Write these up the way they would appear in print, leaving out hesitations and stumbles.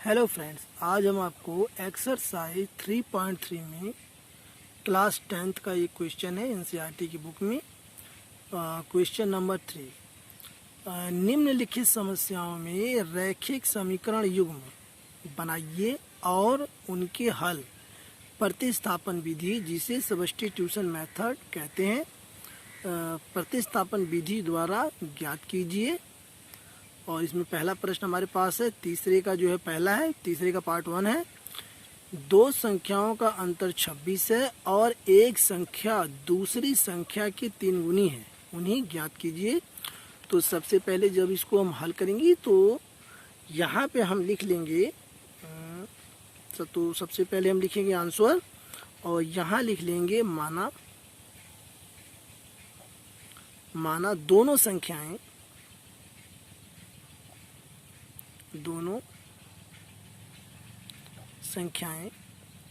Hello friends, आज हम आपको एक्सरसाइज 3.3 में क्लास 10th का एक क्वेश्चन है एनसीईआरटी की बुक में। क्वेश्चन नंबर 3, निम्नलिखित समस्याओं में रैखिक समीकरण युग्म बनाइए और उनके हल प्रतिस्थापन विधि, जिसे सब्स्टिट्यूशन मेथड कहते हैं, प्रतिस्थापन विधि द्वारा ज्ञात कीजिए। और इसमें पहला प्रश्न हमारे पास है, तीसरे का जो है पहला है, तीसरे का पार्ट 1 है। दो संख्याओं का अंतर 26 है और एक संख्या दूसरी संख्या की 3 गुनी है, उन्हें ज्ञात कीजिए। तो सबसे पहले जब इसको हम हल करेंगे तो यहाँ पे हम लिख लेंगे, तो सबसे पहले हम लिखेंगे आंसर और यहाँ लिख लेंगे माना दोनों संख्याएं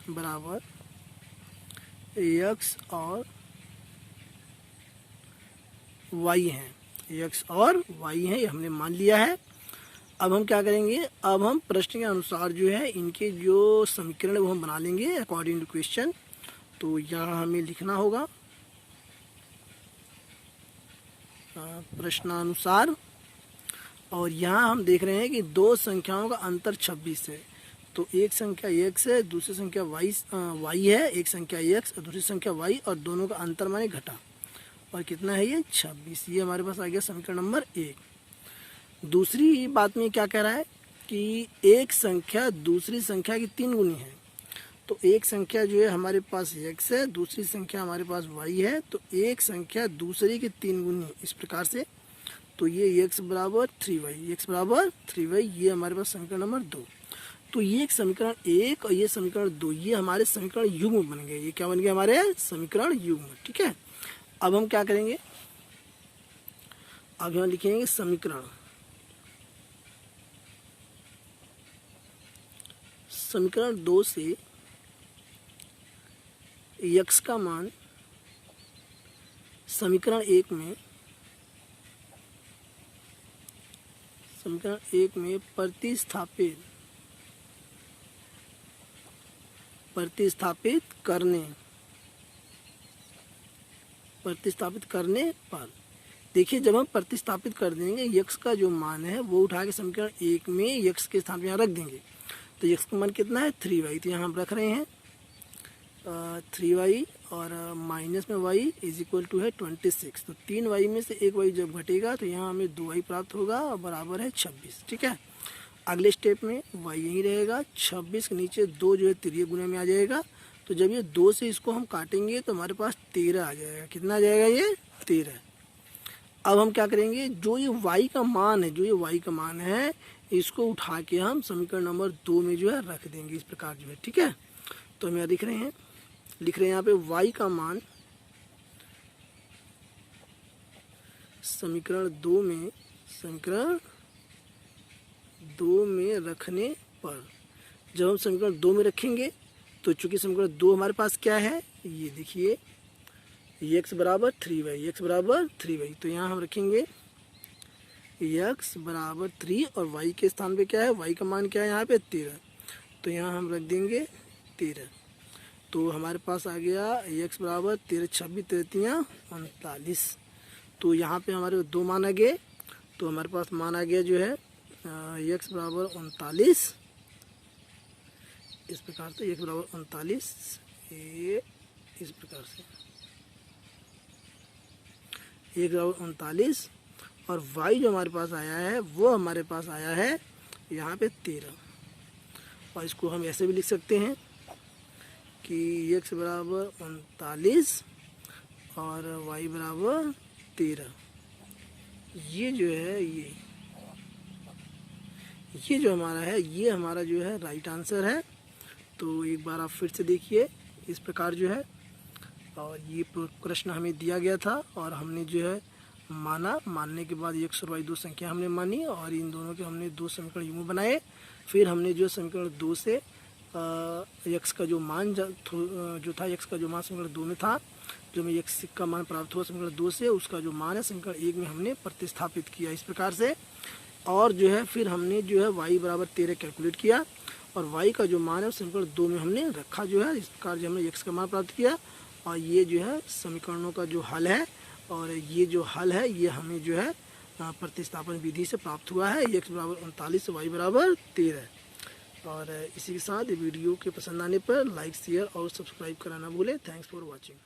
बराबर x और y हैं, x और y हैं, ये हमने मान लिया है। अब हम क्या करेंगे, अब हम प्रश्न के अनुसार जो है इनके जो समीकरण है वो हम बना लेंगे अकॉर्डिंग टू क्वेश्चन। तो यहाँ हमें लिखना होगा प्रश्नानुसार, और यहाँ हम देख रहे हैं कि दो संख्याओं का अंतर 26 है। तो एक संख्या x है, दूसरी संख्या y है, एक संख्या x और दूसरी संख्या y, और दोनों का अंतर माने घटा, और कितना है ये 26। ये हमारे पास आ गया समीकरण नंबर 1। दूसरी बात में क्या कह रहा है कि एक संख्या दूसरी संख्या की 3 गुनी है। तो एक संख्या जो है हमारे पास x है, दूसरी संख्या हमारे पास y है, तो एक संख्या दूसरी की 3 गुनी इस प्रकार से। तो ये x बराबर 3y, ये हमारे पास समीकरण नंबर 2। तो ये एक समीकरण 1 और ये समीकरण 2, ये हमारे समीकरण युग्म बन गए। ये क्या बन गए, हमारे समीकरण युग्म। ठीक है, अब हम क्या करेंगे, अब यहाँ लिखेंगे समीकरण 2 से x का मान समीकरण 1 में प्रतिस्थापित करने पर, देखिए जब हम प्रतिस्थापित कर देंगे x का जो मान है वो उठा के समीकरण 1 में x के स्थान पे यहाँ रख देंगे। तो x का मान कितना है 3y, तो यहाँ हम रख रहे हैं 3y और माइनस में y इज इक्वल टू है 26। तो 3y में से 1y जब घटेगा तो यहाँ हमें 2y प्राप्त होगा और बराबर है 26। ठीक है, अगले स्टेप में y यहीं रहेगा, 26 के नीचे 2 जो है तिर्य गुणे में आ जाएगा। तो जब ये 2 से इसको हम काटेंगे तो हमारे पास 13 आ जाएगा। कितना आ जाएगा, ये 13। अब हम क्या करेंगे, जो ये y का मान है इसको उठा के हम समीकरण नंबर 2 में जो है रख देंगे इस प्रकार जो है। ठीक है, तो हम यहाँ लिख रहे हैं यहाँ पे y का मान समीकरण 2 में रखने पर, जब हम समीकरण 2 में रखेंगे तो चूंकि समीकरण 2 हमारे पास क्या है, ये देखिए x बराबर 3y, तो यहाँ हम रखेंगे x बराबर 3 और y के स्थान पे क्या है, y का मान क्या है यहाँ पे 13, तो यहाँ हम रख देंगे 13। तो हमारे पास आ गया x बराबर 13, 26, 33, 39। तो यहाँ पे हमारे 2 मान आ गए, तो हमारे पास मान आ गया जो है x बराबर 39 इस प्रकार से, x बराबर 39 ये इस प्रकार से, x बराबर 39, और y जो हमारे पास आया है वो हमारे पास आया है यहाँ पे 13। और इसको हम ऐसे भी लिख सकते हैं कि x बराबर 39 और y बराबर 13। ये जो है ये जो हमारा है, ये हमारा जो है राइट आंसर है। तो एक बार आप फिर से देखिए इस प्रकार जो है, और ये प्रश्न हमें दिया गया था और हमने जो है मानने के बाद x और y 2 संख्या हमने मानी और इन दोनों के हमने 2 समीकरण युग्म बनाए। फिर हमने जो समीकरण 2 से x का जो मान जो था, x का जो मान समीकरण 2 में था, जो हमें x का मान प्राप्त हुआ समीकरण 2 से, उसका जो मान है समीकरण 1 में हमने प्रतिस्थापित किया इस प्रकार से। और जो है फिर हमने जो है y बराबर 13 कैलकुलेट किया और y का जो मान है वो समीकरण 2 में हमने रखा जो है। इस प्रकार जो हमने x का मान प्राप्त किया और ये जो है समीकरणों का जो हल है और ये जो हल है ये हमें जो है प्रतिस्थापन विधि से प्राप्त हुआ है। x बराबर 39 y बराबर 13। और इसी के साथ वीडियो के पसंद आने पर लाइक शेयर और सब्सक्राइब करना ना भूलें। Thanks for watching.